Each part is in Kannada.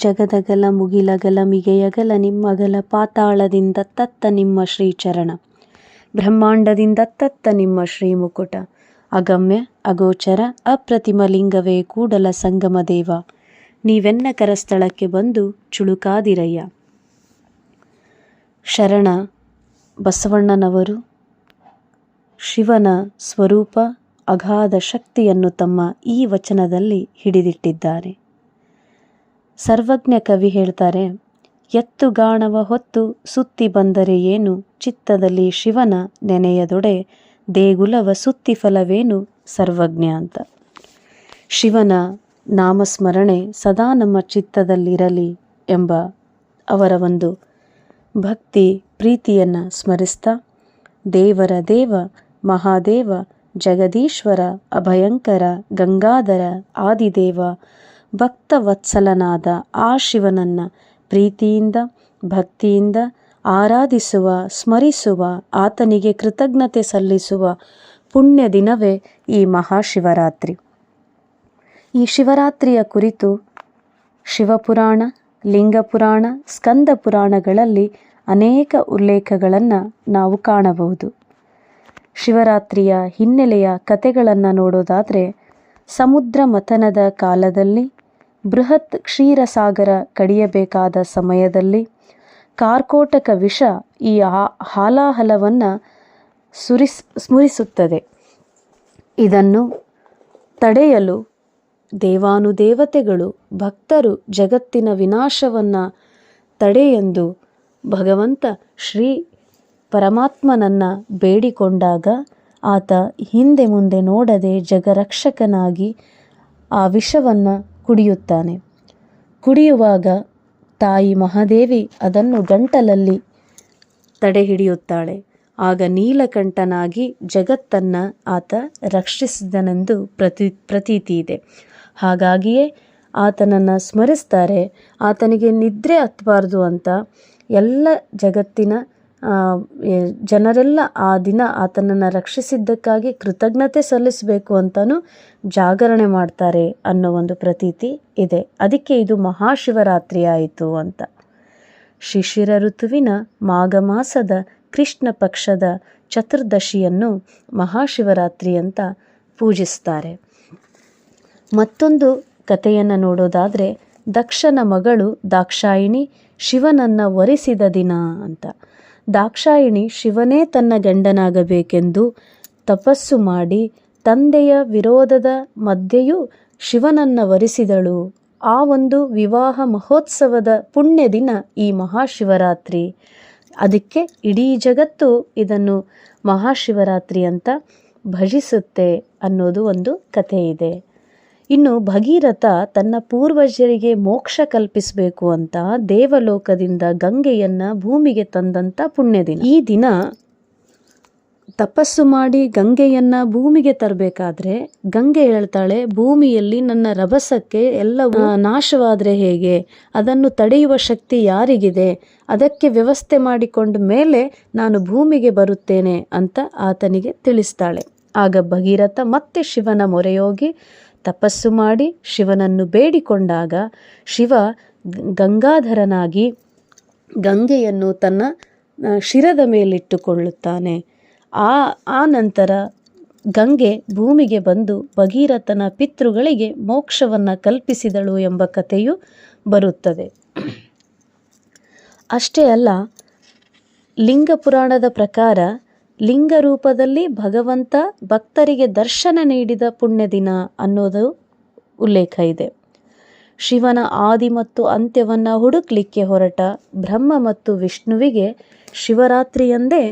ಜಗದಗಲ ಮುಗಿಲಗಲ ಮಿಗೆಯಗಲ ನಿಮ್ಮಗಲ ಪಾತಾಳದಿಂದ ತತ್ತ ನಿಮ್ಮ ಶ್ರೀಚರಣ, ಬ್ರಹ್ಮಾಂಡದಿಂದ ತತ್ತ ನಿಮ್ಮ ಶ್ರೀಮುಕುಟ, ಅಗಮ್ಯ ಅಗೋಚರ ಅಪ್ರತಿಮ ಲಿಂಗವೇ ಕೂಡಲ ಸಂಗಮ ದೇವ, ನೀವೆನ್ನ ಕರಸ್ಥಳಕ್ಕೆ ಬಂದು ಚುಳುಕಾದಿರಯ್ಯ. ಶರಣ ಬಸವಣ್ಣನವರು ಶಿವನ ಸ್ವರೂಪ ಅಗಾಧ ಶಕ್ತಿಯನ್ನು ತಮ್ಮ ಈ ವಚನದಲ್ಲಿ ಹಿಡಿದಿಟ್ಟಿದ್ದಾರೆ. ಸರ್ವಜ್ಞ ಕವಿ ಹೇಳ್ತಾರೆ, ಎತ್ತುಗಾಣವ ಹೊತ್ತು ಸುತ್ತಿ ಬಂದರೆ ಏನು, ಚಿತ್ತದಲ್ಲಿ ಶಿವನ ನೆನೆಯದೊಡೆ ದೇಗುಲವ ಸುತ್ತಿ ಫಲವೇನು ಸರ್ವಜ್ಞ ಅಂತ. ಶಿವನ ನಾಮಸ್ಮರಣೆ ಸದಾ ನಮ್ಮ ಚಿತ್ತದಲ್ಲಿರಲಿ ಎಂಬ ಅವರ ಒಂದು ಭಕ್ತಿ ಪ್ರೀತಿಯನ್ನು ಸ್ಮರಿಸ್ತಾ, ದೇವರ ದೇವ ಮಹಾದೇವ ಜಗದೀಶ್ವರ ಅಭಯಂಕರ ಗಂಗಾಧರ ಆದಿದೇವ ಭಕ್ತವತ್ಸಲನಾದ ಆ ಶಿವನನ್ನು ಪ್ರೀತಿಯಿಂದ ಭಕ್ತಿಯಿಂದ ಆರಾಧಿಸುವ ಸ್ಮರಿಸುವ ಆತನಿಗೆ ಕೃತಜ್ಞತೆ ಸಲ್ಲಿಸುವ ಪುಣ್ಯ ದಿನವೇ ಈ ಮಹಾಶಿವರಾತ್ರಿ. ಈ ಶಿವರಾತ್ರಿಯ ಕುರಿತು ಶಿವಪುರಾಣ, ಲಿಂಗಪುರಾಣ, ಸ್ಕಂದ ಪುರಾಣಗಳಲ್ಲಿ ಅನೇಕ ಉಲ್ಲೇಖಗಳನ್ನು ನಾವು ಕಾಣಬಹುದು. ಶಿವರಾತ್ರಿಯ ಹಿನ್ನೆಲೆಯ ಕಥೆಗಳನ್ನು ನೋಡೋದಾದರೆ, ಸಮುದ್ರ ಮಥನದ ಕಾಲದಲ್ಲಿ, ಬೃಹತ್ ಕ್ಷೀರಸಾಗರ ಕಡಿಯಬೇಕಾದ ಸಮಯದಲ್ಲಿ ಕಾರ್ಕೋಟಕ ವಿಷ ಈ ಹಾಲಾಹಲವನ್ನು ಸ್ಮರಿಸುತ್ತದೆ. ಇದನ್ನು ತಡೆಯಲು ದೇವಾನುದೇವತೆಗಳು ಭಕ್ತರು ಜಗತ್ತಿನ ವಿನಾಶವನ್ನು ತಡೆಯೆಂದು ಭಗವಂತ ಶ್ರೀ ಪರಮಾತ್ಮನನ್ನು ಬೇಡಿಕೊಂಡಾಗ ಆತ ಹಿಂದೆ ಮುಂದೆ ನೋಡದೆ ಜಗರಕ್ಷಕನಾಗಿ ಆ ವಿಷವನ್ನು ಕುಡಿಯುತ್ತಾನೆ. ಕುಡಿಯುವಾಗ ತಾಯಿ ಮಹಾದೇವಿ ಅದನ್ನು ಗಂಟಲಲ್ಲಿ ತಡೆ ಹಿಡಿಯುತ್ತಾಳೆ. ಆಗ ನೀಲಕಂಠನಾಗಿ ಜಗತ್ತನ್ನು ಆತ ರಕ್ಷಿಸಿದನೆಂದು ಪ್ರತೀತಿ ಇದೆ. ಹಾಗಾಗಿಯೇ ಆತನನ್ನು ಸ್ಮರಿಸ್ತಾರೆ. ಆತನಿಗೆ ನಿದ್ರೆ ಹತ್ತಬಾರ್ದು ಅಂತ ಎಲ್ಲ ಜಗತ್ತಿನ ಜನರೆಲ್ಲ ಆ ದಿನ ಆತನನ್ನು ರಕ್ಷಿಸಿದ್ದಕ್ಕಾಗಿ ಕೃತಜ್ಞತೆ ಸಲ್ಲಿಸಬೇಕು ಅಂತಲೂ ಜಾಗರಣೆ ಮಾಡ್ತಾರೆ ಅನ್ನೋ ಒಂದು ಪ್ರತೀತಿ ಇದೆ. ಅದಕ್ಕೆ ಇದು ಮಹಾಶಿವರಾತ್ರಿ ಆಯಿತು ಅಂತ. ಶಿಶಿರ ಋತುವಿನ ಮಾಘ ಮಾಸದ ಕೃಷ್ಣ ಪಕ್ಷದ ಚತುರ್ದಶಿಯನ್ನು ಮಹಾಶಿವರಾತ್ರಿ ಅಂತ ಪೂಜಿಸ್ತಾರೆ. ಮತ್ತೊಂದು ಕಥೆಯನ್ನು ನೋಡೋದಾದರೆ, ದಕ್ಷನ ಮಗಳು ದಾಕ್ಷಾಯಿಣಿ ಶಿವನನ್ನು ವರಿಸಿದ ದಿನ ಅಂತ. ದಾಕ್ಷಾಯಿಣಿ ಶಿವನೇ ತನ್ನ ಗಂಡನಾಗಬೇಕೆಂದು ತಪಸ್ಸು ಮಾಡಿ ತಂದೆಯ ವಿರೋಧದ ಮಧ್ಯೆಯೂ ಶಿವನನ್ನು ವರಿಸಿದಳು. ಆ ಒಂದು ವಿವಾಹ ಮಹೋತ್ಸವದ ಪುಣ್ಯ ದಿನ ಈ ಮಹಾಶಿವರಾತ್ರಿ. ಅದಕ್ಕೆ ಇಡೀ ಜಗತ್ತು ಇದನ್ನು ಮಹಾಶಿವರಾತ್ರಿ ಅಂತ ಭಜಿಸುತ್ತೆ ಅನ್ನೋದು ಒಂದು ಕಥೆ ಇದೆ. ಇನ್ನು ಭಗೀರಥ ತನ್ನ ಪೂರ್ವಜರಿಗೆ ಮೋಕ್ಷ ಕಲ್ಪಿಸಬೇಕು ಅಂತ ದೇವಲೋಕದಿಂದ ಗಂಗೆಯನ್ನು ಭೂಮಿಗೆ ತಂದಂಥ ಪುಣ್ಯ ದಿನ. ಈ ದಿನ ತಪಸ್ಸು ಮಾಡಿ ಗಂಗೆಯನ್ನು ಭೂಮಿಗೆ ತರಬೇಕಾದ್ರೆ ಗಂಗೆ ಹೇಳ್ತಾಳೆ, ಭೂಮಿಯಲ್ಲಿ ನನ್ನ ರಭಸಕ್ಕೆ ಎಲ್ಲವೂ ನಾಶವಾದರೆ ಹೇಗೆ, ಅದನ್ನು ತಡೆಯುವ ಶಕ್ತಿ ಯಾರಿಗಿದೆ, ಅದಕ್ಕೆ ವ್ಯವಸ್ಥೆ ಮಾಡಿಕೊಂಡ ಮೇಲೆ ನಾನು ಭೂಮಿಗೆ ಬರುತ್ತೇನೆ ಅಂತ ಆತನಿಗೆ ತಿಳಿಸ್ತಾಳೆ. ಆಗ ಭಗೀರಥ ಮತ್ತೆ ಶಿವನ ಮೊರೆಯೋಗಿ ತಪಸ್ಸು ಮಾಡಿ ಶಿವನನ್ನು ಬೇಡಿಕೊಂಡಾಗ ಶಿವ ಗಂಗಾಧರನಾಗಿ ಗಂಗೆಯನ್ನು ತನ್ನ ಶಿರದ ಮೇಲಿಟ್ಟುಕೊಳ್ಳುತ್ತಾನೆ. ಆ ನಂತರ ಗಂಗೆ ಭೂಮಿಗೆ ಬಂದು ಭಗೀರಥನ ಪಿತೃಗಳಿಗೆ ಮೋಕ್ಷವನ್ನು ಕಲ್ಪಿಸಿದಳು ಎಂಬ ಕಥೆಯು ಬರುತ್ತದೆ. ಅಷ್ಟೇ ಅಲ್ಲ, ಲಿಂಗ ಪುರಾಣದ ಪ್ರಕಾರ ಲಿಂಗ ರೂಪದಲ್ಲಿ ಭಗವಂತ ಭಕ್ತರಿಗೆ ದರ್ಶನ ನೀಡಿದ ಪುಣ್ಯ ದಿನ ಅನ್ನೋದು ಉಲ್ಲೇಖ ಇದೆ. ಶಿವನ ಆದಿ ಮತ್ತು ಅಂತ್ಯವನ್ನು ಹುಡುಕ್ಲಿಕ್ಕೆ ಹೊರಟ ಬ್ರಹ್ಮ ಮತ್ತು ವಿಷ್ಣುವಿಗೆ ಶಿವರಾತ್ರಿಯಂದೇ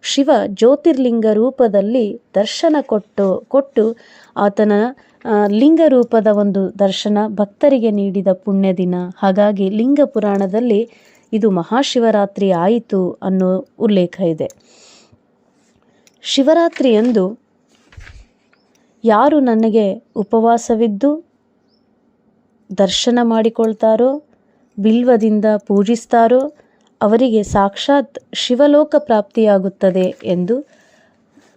ಶಿವ ಜ್ಯೋತಿರ್ಲಿಂಗ ರೂಪದಲ್ಲಿ ದರ್ಶನ ಕೊಟ್ಟು ಆತನ ಲಿಂಗ ರೂಪದ ಒಂದು ದರ್ಶನ ಭಕ್ತರಿಗೆ ನೀಡಿದ ಪುಣ್ಯ ದಿನ. ಹಾಗಾಗಿ ಲಿಂಗ ಪುರಾಣದಲ್ಲಿ ಇದು ಮಹಾಶಿವರಾತ್ರಿ ಆಯಿತು ಅನ್ನೋ ಉಲ್ಲೇಖ ಇದೆ. ಶಿವರಾತ್ರಿಯಂದು ಯಾರು ನನಗೆ ಉಪವಾಸವಿದ್ದು ದರ್ಶನ ಮಾಡಿಕೊಳ್ತಾರೋ, ಬಿಲ್ವದಿಂದ ಪೂಜಿಸ್ತಾರೋ ಅವರಿಗೆ ಸಾಕ್ಷಾತ್ ಶಿವಲೋಕ ಪ್ರಾಪ್ತಿಯಾಗುತ್ತದೆ ಎಂದು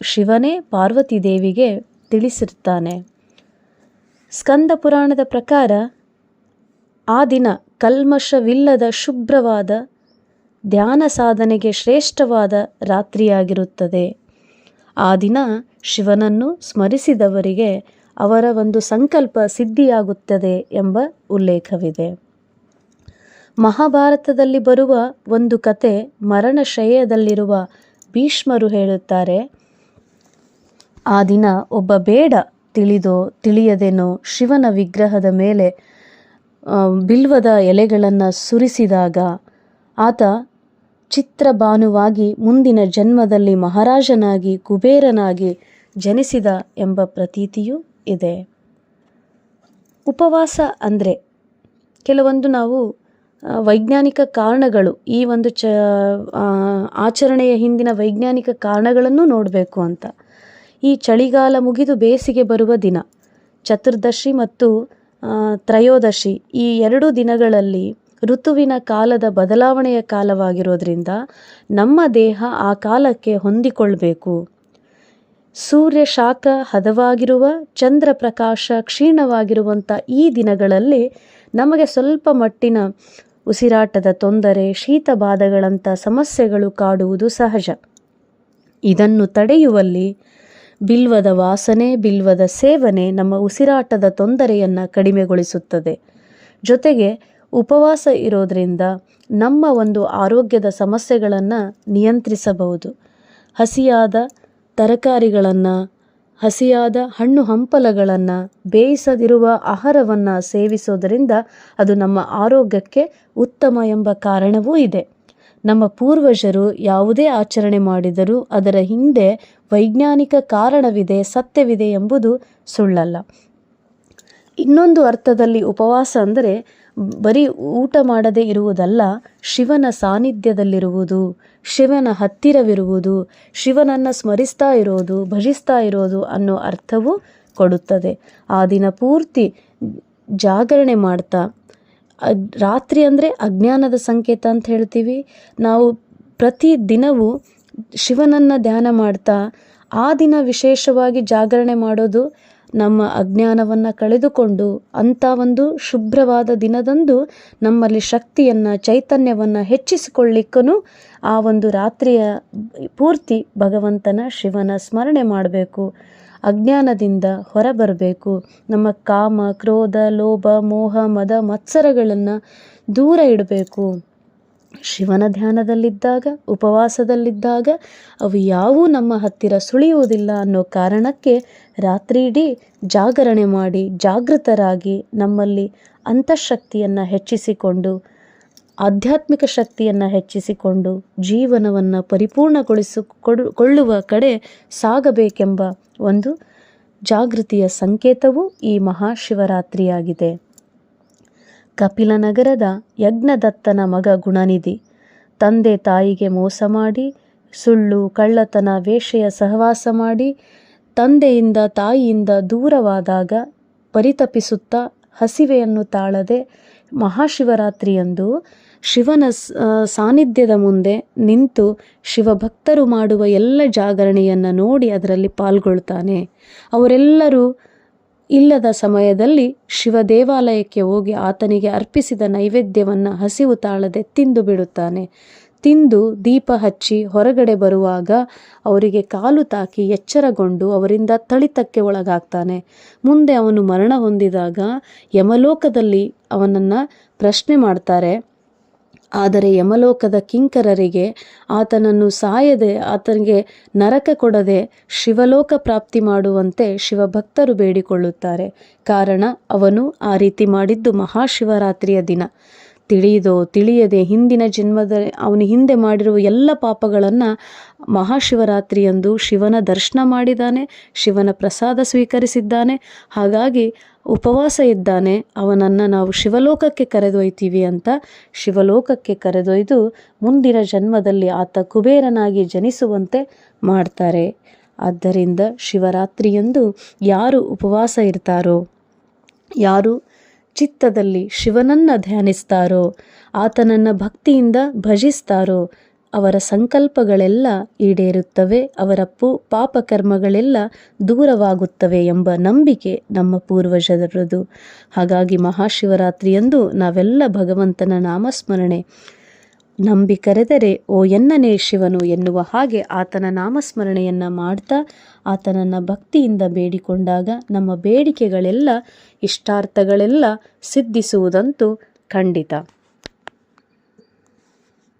ಶಿವನೇ ಪಾರ್ವತಿ ದೇವಿಗೆ ತಿಳಿಸಿರ್ತಾನೆ. ಸ್ಕಂದ ಪುರಾಣದ ಪ್ರಕಾರ ಆ ದಿನ ಕಲ್ಮಶವಿಲ್ಲದ ಶುಭ್ರವಾದ ಧ್ಯಾನ ಸಾಧನೆಗೆ ಶ್ರೇಷ್ಠವಾದ ರಾತ್ರಿಯಾಗಿರುತ್ತದೆ. ಆ ದಿನ ಶಿವನನ್ನು ಸ್ಮರಿಸಿದವರಿಗೆ ಅವರ ಒಂದು ಸಂಕಲ್ಪ ಸಿದ್ಧಿಯಾಗುತ್ತದೆ ಎಂಬ ಉಲ್ಲೇಖವಿದೆ. ಮಹಾಭಾರತದಲ್ಲಿ ಬರುವ ಒಂದು ಕತೆ ಮರಣಶಯ್ಯದಲ್ಲಿರುವ ಭೀಷ್ಮರು ಹೇಳುತ್ತಾರೆ, ಆ ದಿನ ಒಬ್ಬ ಬೇಡ ತಿಳಿದೋ ತಿಳಿಯದೇನೋ ಶಿವನ ವಿಗ್ರಹದ ಮೇಲೆ ಬಿಲ್ವದ ಎಲೆಗಳನ್ನು ಸುರಿಸಿದಾಗ ಆತ ಚಿತ್ರಭಾನುವಾಗಿ ಮುಂದಿನ ಜನ್ಮದಲ್ಲಿ ಮಹಾರಾಜನಾಗಿ ಕುಬೇರನಾಗಿ ಜನಿಸಿದ ಎಂಬ ಪ್ರತೀತಿಯೂ ಇದೆ. ಉಪವಾಸ ಅಂದರೆ ಕೆಲವೊಂದು ನಾವು ವೈಜ್ಞಾನಿಕ ಕಾರಣಗಳು, ಈ ಒಂದು ಆಚರಣೆಯ ಹಿಂದಿನ ವೈಜ್ಞಾನಿಕ ಕಾರಣಗಳನ್ನು ನೋಡಬೇಕು ಅಂತ. ಈ ಚಳಿಗಾಲ ಮುಗಿದು ಬೇಸಿಗೆ ಬರುವ ದಿನ ಚತುರ್ದಶಿ ಮತ್ತು ತ್ರಯೋದಶಿ, ಈ 2 ದಿನಗಳಲ್ಲಿ ಋತುವಿನ ಕಾಲದ ಬದಲಾವಣೆಯ ಕಾಲವಾಗಿರೋದ್ರಿಂದ ನಮ್ಮ ದೇಹ ಆ ಕಾಲಕ್ಕೆ ಹೊಂದಿಕೊಳ್ಬೇಕು. ಸೂರ್ಯ ಶಾಖ ಹದವಾಗಿರುವ, ಚಂದ್ರ ಪ್ರಕಾಶ ಕ್ಷೀಣವಾಗಿರುವಂಥ ಈ ದಿನಗಳಲ್ಲಿ ನಮಗೆ ಸ್ವಲ್ಪ ಮಟ್ಟಿನ ಉಸಿರಾಟದ ತೊಂದರೆ, ಶೀತ ಬಾಧೆಗಳಂಥ ಸಮಸ್ಯೆಗಳು ಕಾಡುವುದು ಸಹಜ. ಇದನ್ನು ತಡೆಯುವಲ್ಲಿ ಬಿಲ್ವದ ವಾಸನೆ, ಬಿಲ್ವದ ಸೇವನೆ ನಮ್ಮ ಉಸಿರಾಟದ ತೊಂದರೆಯನ್ನು ಕಡಿಮೆಗೊಳಿಸುತ್ತದೆ. ಜೊತೆಗೆ ಉಪವಾಸ ಇರೋದ್ರಿಂದ ನಮ್ಮ ಒಂದು ಆರೋಗ್ಯದ ಸಮಸ್ಯೆಗಳನ್ನು ನಿಯಂತ್ರಿಸಬಹುದು. ಹಸಿಯಾದ ತರಕಾರಿಗಳನ್ನು, ಹಸಿಯಾದ ಹಣ್ಣು ಹಂಪಲಗಳನ್ನು, ಬೇಯಿಸದಿರುವ ಆಹಾರವನ್ನು ಸೇವಿಸೋದರಿಂದ ಅದು ನಮ್ಮ ಆರೋಗ್ಯಕ್ಕೆ ಉತ್ತಮ ಎಂಬ ಕಾರಣವೂ ಇದೆ. ನಮ್ಮ ಪೂರ್ವಜರು ಯಾವುದೇ ಆಚರಣೆ ಮಾಡಿದರೂ ಅದರ ಹಿಂದೆ ವೈಜ್ಞಾನಿಕ ಕಾರಣವಿದೆ, ಸತ್ಯವಿದೆ ಎಂಬುದು ಸುಳ್ಳಲ್ಲ. ಇನ್ನೊಂದು ಅರ್ಥದಲ್ಲಿ ಉಪವಾಸ ಅಂದರೆ ಬರೀ ಊಟ ಮಾಡದೇ ಇರುವುದಲ್ಲ, ಶಿವನ ಸಾನ್ನಿಧ್ಯದಲ್ಲಿರುವುದು, ಶಿವನ ಹತ್ತಿರವಿರುವುದು, ಶಿವನನ್ನು ಸ್ಮರಿಸ್ತಾ ಇರೋದು, ಭಜಿಸ್ತಾ ಇರೋದು ಅನ್ನೋ ಅರ್ಥವೂ ಕೊಡುತ್ತದೆ. ಆ ದಿನ ಪೂರ್ತಿ ಜಾಗರಣೆ ಮಾಡ್ತಾ, ರಾತ್ರಿ ಅಂದರೆ ಅಜ್ಞಾನದ ಸಂಕೇತ ಅಂತ ಹೇಳ್ತೀವಿ. ನಾವು ಪ್ರತಿ ದಿನವೂ ಶಿವನನ್ನು ಧ್ಯಾನ ಮಾಡ್ತಾ ಆ ದಿನ ವಿಶೇಷವಾಗಿ ಜಾಗರಣೆ ಮಾಡೋದು ನಮ್ಮ ಅಜ್ಞಾನವನ್ನು ಕಳೆದುಕೊಂಡು ಅಂಥ ಒಂದು ಶುಭ್ರವಾದ ದಿನದಂದು ನಮ್ಮಲ್ಲಿ ಶಕ್ತಿಯನ್ನು, ಚೈತನ್ಯವನ್ನು ಹೆಚ್ಚಿಸಿಕೊಳ್ಳಿಕ್ಕೂ ಆ ಒಂದು ರಾತ್ರಿಯ ಪೂರ್ತಿ ಭಗವಂತನ ಶಿವನ ಸ್ಮರಣೆ ಮಾಡಬೇಕು. ಅಜ್ಞಾನದಿಂದ ಹೊರಬರಬೇಕು. ನಮ್ಮ ಕಾಮ, ಕ್ರೋಧ, ಲೋಭ, ಮೋಹ, ಮದ, ಮತ್ಸರಗಳನ್ನು ದೂರ ಇಡಬೇಕು. ಶಿವನ ಧ್ಯಾನದಲ್ಲಿದ್ದಾಗ, ಉಪವಾಸದಲ್ಲಿದ್ದಾಗ ಅವು ಯಾವೂ ನಮ್ಮ ಹತ್ತಿರ ಸುಳಿಯುವುದಿಲ್ಲ ಅನ್ನೋ ಕಾರಣಕ್ಕೆ ರಾತ್ರಿ ಇಡೀ ಜಾಗರಣೆ ಮಾಡಿ ಜಾಗೃತರಾಗಿ ನಮ್ಮಲ್ಲಿ ಅಂತಃಶಕ್ತಿಯನ್ನು ಹೆಚ್ಚಿಸಿಕೊಂಡು, ಆಧ್ಯಾತ್ಮಿಕ ಶಕ್ತಿಯನ್ನು ಹೆಚ್ಚಿಸಿಕೊಂಡು ಜೀವನವನ್ನು ಪರಿಪೂರ್ಣಗೊಳಿಸಿಕೊಳ್ಳುವ ಕಡೆ ಸಾಗಬೇಕೆಂಬ ಒಂದು ಜಾಗೃತಿಯ ಸಂಕೇತವೂ ಈ ಮಹಾಶಿವರಾತ್ರಿಯಾಗಿದೆ. ಕಪಿಲನಗರದ ಯಜ್ಞದತ್ತನ ಮಗ ಗುಣನಿಧಿ ತಂದೆ ತಾಯಿಗೆ ಮೋಸ ಮಾಡಿ, ಸುಳ್ಳು, ಕಳ್ಳತನ, ವೇಶ್ಯೆಯ ಸಹವಾಸ ಮಾಡಿ ತಂದೆಯಿಂದ ತಾಯಿಯಿಂದ ದೂರವಾದಾಗ ಪರಿತಪಿಸುತ್ತಾ ಹಸಿವೆಯನ್ನು ತಾಳದೆ ಮಹಾಶಿವರಾತ್ರಿಯಂದು ಶಿವನ ಸಾನ್ನಿಧ್ಯದ ಮುಂದೆ ನಿಂತು ಶಿವಭಕ್ತರು ಮಾಡುವ ಎಲ್ಲ ಜಾಗರಣೆಯನ್ನು ನೋಡಿ ಅದರಲ್ಲಿ ಪಾಲ್ಗೊಳ್ತಾನೆ. ಅವರೆಲ್ಲರೂ ಇಲ್ಲದ ಸಮಯದಲ್ಲಿ ಶಿವ ದೇವಾಲಯಕ್ಕೆ ಹೋಗಿ ಆತನಿಗೆ ಅರ್ಪಿಸಿದ ನೈವೇದ್ಯವನ್ನು ಹಸಿವು ತಾಳದೆ ತಿಂದು ಬಿಡುತ್ತಾನೆ. ತಿಂದು ದೀಪ ಹಚ್ಚಿ ಹೊರಗಡೆ ಬರುವಾಗ ಅವರಿಗೆ ಕಾಲು ತಾಕಿ ಎಚ್ಚರಗೊಂಡು ಅವರಿಂದ ಥಳಿತಕ್ಕೆ ಒಳಗಾಗ್ತಾನೆ. ಮುಂದೆ ಅವನು ಮರಣ ಹೊಂದಿದಾಗ ಯಮಲೋಕದಲ್ಲಿ ಅವನನ್ನು ಪ್ರಶ್ನೆ ಮಾಡ್ತಾರೆ. ಆದರೆ ಯಮಲೋಕದ ಕಿಂಕರರಿಗೆ ಆತನನ್ನು ಸಾಯದೆ, ಆತನಿಗೆ ನರಕ ಕೊಡದೆ ಶಿವಲೋಕ ಪ್ರಾಪ್ತಿ ಮಾಡುವಂತೆ ಶಿವಭಕ್ತರು ಬೇಡಿಕೊಳ್ಳುತ್ತಾರೆ. ಕಾರಣ ಅವನು ಆ ರೀತಿ ಮಾಡಿದ್ದು ಮಹಾಶಿವರಾತ್ರಿಯ ದಿನ. ತಿಳಿಯದೋ ತಿಳಿಯದೆ ಹಿಂದಿನ ಜನ್ಮದಲ್ಲಿ ಅವನು ಹಿಂದೆ ಮಾಡಿರುವ ಎಲ್ಲ ಪಾಪಗಳನ್ನು ಮಹಾಶಿವರಾತ್ರಿಯಂದು ಶಿವನ ದರ್ಶನ ಮಾಡಿದ್ದಾನೆ, ಶಿವನ ಪ್ರಸಾದ ಸ್ವೀಕರಿಸಿದ್ದಾನೆ. ಹಾಗಾಗಿ ಉಪವಾಸ ಇದ್ದಾನೆ, ಅವನನ್ನು ನಾವು ಶಿವಲೋಕಕ್ಕೆ ಕರೆದೊಯ್ತೀವಿ ಅಂತ ಶಿವಲೋಕಕ್ಕೆ ಕರೆದೊಯ್ದು ಮುಂದಿನ ಜನ್ಮದಲ್ಲಿ ಆತ ಕುಬೇರನಾಗಿ ಜನಿಸುವಂತೆ ಮಾಡ್ತಾರೆ. ಆದ್ದರಿಂದ ಶಿವರಾತ್ರಿಯಂದು ಯಾರು ಉಪವಾಸ ಇರ್ತಾರೋ, ಯಾರು ಚಿತ್ತದಲ್ಲಿ ಶಿವನನ್ನು ಧ್ಯಾನಿಸ್ತಾರೋ, ಆತನನ್ನು ಭಕ್ತಿಯಿಂದ ಭಜಿಸ್ತಾರೋ ಅವರ ಸಂಕಲ್ಪಗಳೆಲ್ಲ ಈಡೇರುತ್ತವೆ, ಅವರ ಪಾಪಕರ್ಮಗಳೆಲ್ಲ ದೂರವಾಗುತ್ತವೆ ಎಂಬ ನಂಬಿಕೆ ನಮ್ಮ ಪೂರ್ವಜರದು. ಹಾಗಾಗಿ ಮಹಾಶಿವರಾತ್ರಿಯಂದು ನಾವೆಲ್ಲ ಭಗವಂತನ ನಾಮಸ್ಮರಣೆ ನಂಬಿ ಕರೆದರೆ ಓ ಎನ್ನನೇ ಶಿವನು ಎನ್ನುವ ಹಾಗೆ ಆತನ ನಾಮಸ್ಮರಣೆಯನ್ನು ಮಾಡ್ತಾ ಆತನನ್ನು ಭಕ್ತಿಯಿಂದ ಬೇಡಿಕೊಂಡಾಗ ನಮ್ಮ ಬೇಡಿಕೆಗಳೆಲ್ಲ ಇಷ್ಟಾರ್ಥಗಳೆಲ್ಲ ಸಿದ್ಧಿಸುವುದಂತೂ ಖಂಡಿತ.